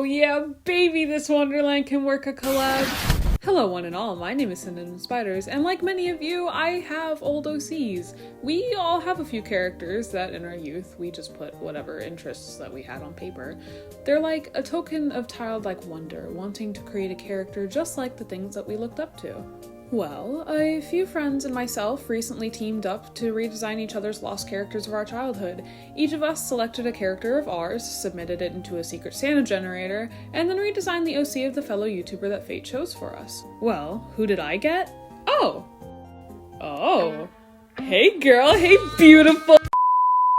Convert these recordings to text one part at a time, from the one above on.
yeah, baby, this Wonderland can work a collab. Hello one and all, my name is Cinnamon Spiders, and like many of you, I have old OCs. We all have a few characters that in our youth, we just put whatever interests that we had on paper. They're like a token of childlike wonder, wanting to create a character just like the things that we looked up to. Well, a few friends and myself recently teamed up to redesign each other's lost characters of our childhood. Each of us selected a character of ours, submitted it into a secret Santa generator, and then redesigned the OC of the fellow YouTuber that fate chose for us. Well, who did I get? Oh! Hey girl, hey beautiful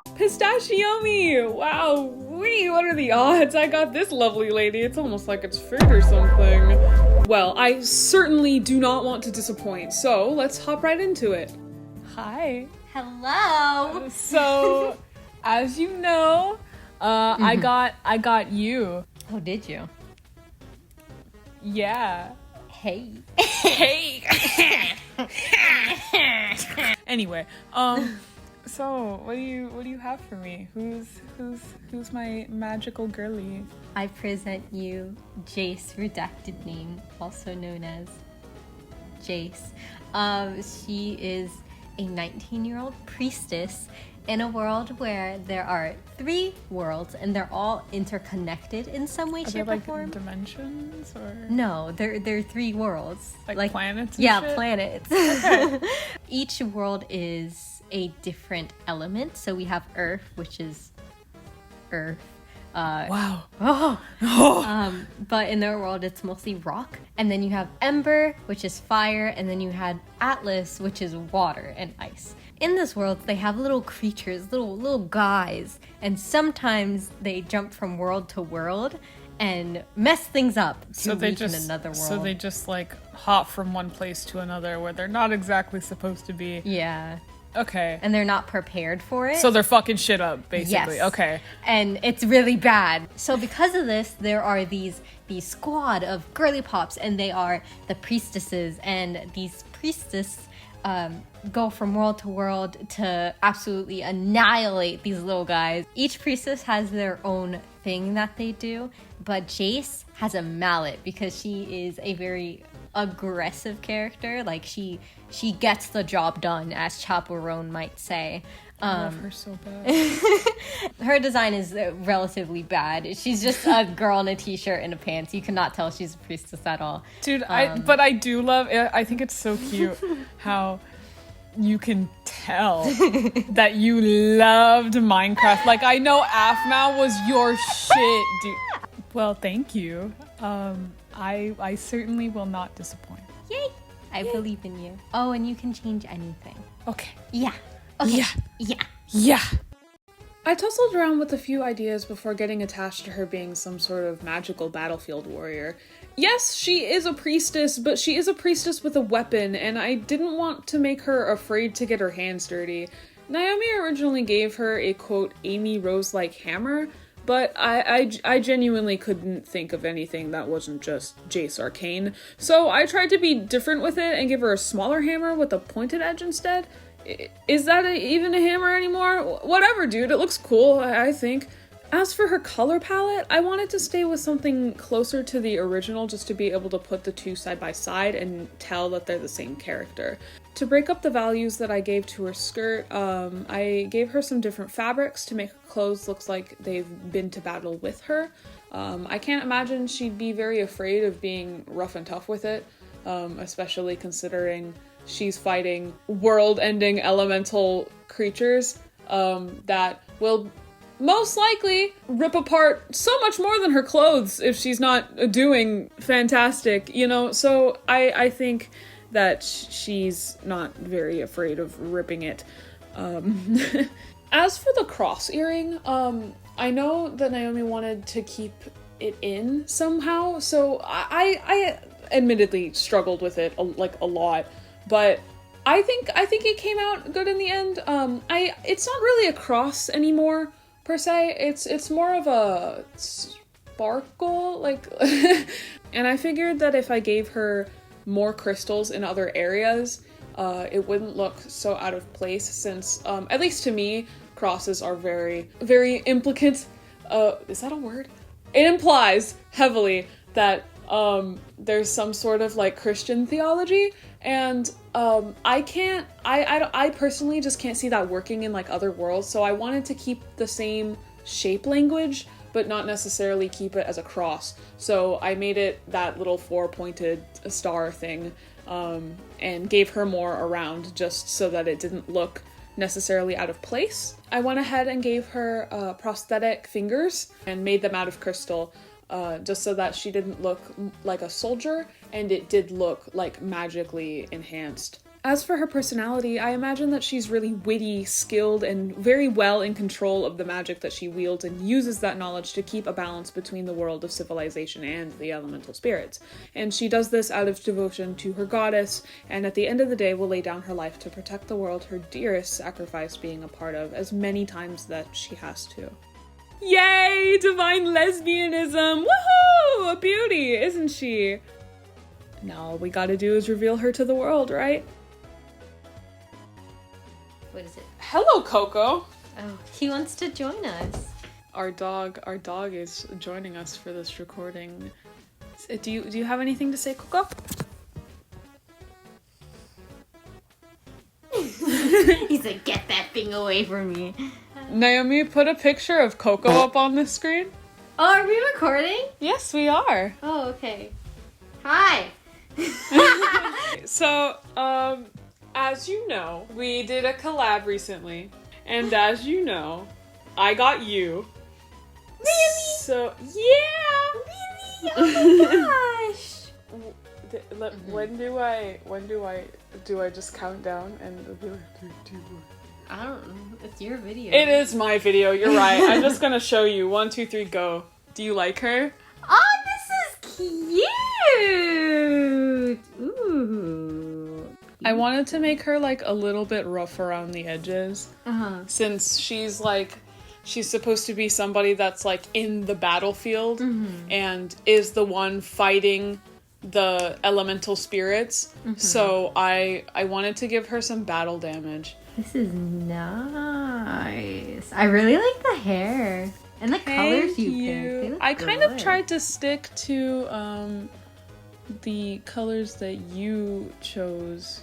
Pistachiomi! Wow, what are the odds I got this lovely lady? It's almost like it's fate or something. Well, I certainly do not want to disappoint, so let's hop right into it. Hi. Hello. So, as you know, I got you. Oh, did you? Yeah. Hey. Hey. Anyway, so what do you have for me? Who's my magical girly? I present you Jace, redacted name, also known as Jace. She is a 19-year-old priestess in a world where there are 3 worlds and they're all interconnected in some way, shape, or form. Dimensions or no, they're 3 worlds. Like planets? Yeah, shit? Planets. Okay. Each world is a different element. So we have Earth, which is Earth. Wow. But in their world, it's mostly rock. And then you have Ember, which is fire. And then you had Atlas, which is water and ice. In this world, they have little creatures, little guys. And sometimes they jump from world to world and mess things up to reach in another world. So they just like hop from one place to another where they're not exactly supposed to be. Yeah. Okay. And they're not prepared for it. So they're fucking shit up, basically. Yes. Okay. And it's really bad. So because of this, there are these squad of girly pops, and they are the priestesses. And these priestesses go from world to world to absolutely annihilate these little guys. Each priestess has their own thing that they do, but Jace has a mallet because she is a very aggressive character. Like she gets the job done, as Chaperone might say. I love her so bad. Her design is relatively bad. She's just a girl in a t-shirt and a pants. You cannot tell she's a priestess at all. Dude, I do love it. I think it's so cute how you can tell that you loved Minecraft. Like, I know Aphmau was your shit, dude. Well, thank you. I certainly will not disappoint. Yay! I believe in you. Oh, and you can change anything. Okay. Yeah. Okay. Yeah. I tussled around with a few ideas before getting attached to her being some sort of magical battlefield warrior. Yes, she is a priestess, but she is a priestess with a weapon, and I didn't want to make her afraid to get her hands dirty. Naiomi originally gave her a, quote, Amy Rose-like hammer, but I genuinely couldn't think of anything that wasn't just Jace Arcane, so I tried to be different with it and give her a smaller hammer with a pointed edge instead. Is that even a hammer anymore? Whatever, dude, it looks cool, I think. As for her color palette, I wanted to stay with something closer to the original just to be able to put the two side by side and tell that they're the same character. To break up the values that I gave to her skirt, I gave her some different fabrics to make her clothes look like they've been to battle with her. I can't imagine she'd be very afraid of being rough and tough with it, especially considering she's fighting world-ending elemental creatures that will most likely rip apart so much more than her clothes if she's not doing fantastic, you know? So I think that she's not very afraid of ripping it. As for the cross earring, I know that Naiomi wanted to keep it in somehow, so I admittedly struggled with it a lot, but I think it came out good in the end. It's not really a cross anymore, per se. It's more of a sparkle, like, and I figured that if I gave her more crystals in other areas, it wouldn't look so out of place, since, at least to me, crosses are very, very implicant. Is that a word? it implies heavily that there's some sort of like Christian theology, and I personally just can't see that working in like other worlds, so I wanted to keep the same shape language but not necessarily keep it as a cross. So I made it that little 4-pointed star thing, and gave her more around just so that it didn't look necessarily out of place. I went ahead and gave her prosthetic fingers and made them out of crystal, just so that she didn't look like a soldier and it did look like magically enhanced. As for her personality, I imagine that she's really witty, skilled, and very well in control of the magic that she wields and uses that knowledge to keep a balance between the world of civilization and the elemental spirits. And she does this out of devotion to her goddess, and at the end of the day will lay down her life to protect the world her dearest sacrificed being a part of as many times that she has to. Yay! Divine lesbianism! Woohoo! A beauty, isn't she? Now all we gotta do is reveal her to the world, right? What is it? Hello, Coco! Oh, he wants to join us. Our dog is joining us for this recording. Do you have anything to say, Coco? He's like, get that thing away from me. Naiomi, put a picture of Coco up on the screen. Oh, are we recording? Yes, we are. Oh, okay. Hi. So, as you know, we did a collab recently, and as you know, I got you. Really? So, yeah! Really? Oh my gosh! When do I just count down and be like 3, 2, 1? I don't know. It's your video. It is my video, you're right. I'm just gonna show you. 1, 2, 3, go. Do you like her? Oh, this is cute! Ooh. I wanted to make her like a little bit rough around the edges. Uh-huh. Since she's supposed to be somebody that's like in the battlefield and is the one fighting the elemental spirits. So I wanted to give her some battle damage. This is nice. I really like the hair. And the colors you picked. They look I kind of good. tried to stick to the colors that you chose.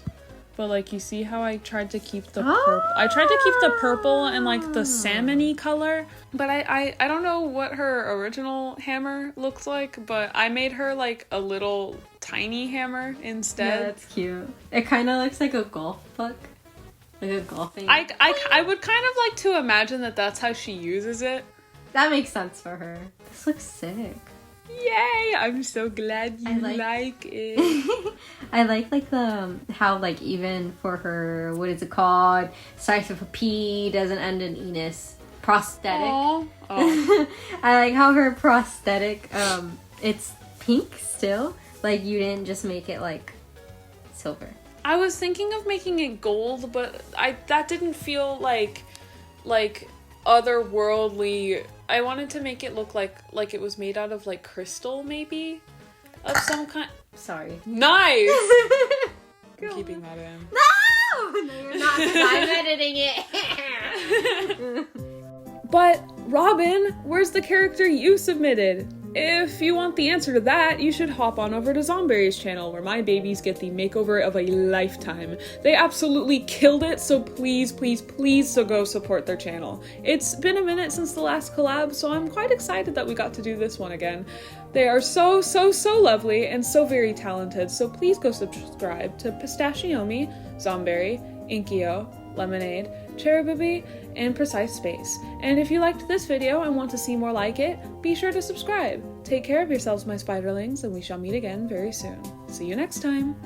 But like you see how I tried to keep the purple. I tried to keep the purple and like the salmon-y color. But I don't know what her original hammer looks like, but I made her like a little tiny hammer instead. Yeah, that's cute. It kind of looks like a golf puck. Like a golfing. I would kind of like to imagine that that's how she uses it. That makes sense for her. This looks sick. Yay! I'm so glad you like it. I like the how like even for her, what is it called? Starts with a P, doesn't end in Enos. Prosthetic. Aww. Oh. I like how her prosthetic, it's pink still. Like you didn't just make it like silver. I was thinking of making it gold, but that didn't feel like otherworldly. I wanted to make it look like it was made out of like crystal, maybe, of some kind. Sorry. Nice. I'm keeping that in. No, you're not. 'Cause I'm editing it. But Robin, where's the character you submitted? If you want the answer to that, you should hop on over to Zomberry's channel, where my babies get the makeover of a lifetime. They absolutely killed it, so please, please, please so go support their channel. It's been a minute since the last collab, so I'm quite excited that we got to do this one again. They are so, so, so lovely and so very talented, so please go subscribe to Pistachiomi, Zomberry, Inkio, Lemonade, Cherubibi, and Precise Space. And if you liked this video and want to see more like it, be sure to subscribe. Take care of yourselves, my spiderlings, and we shall meet again very soon. See you next time!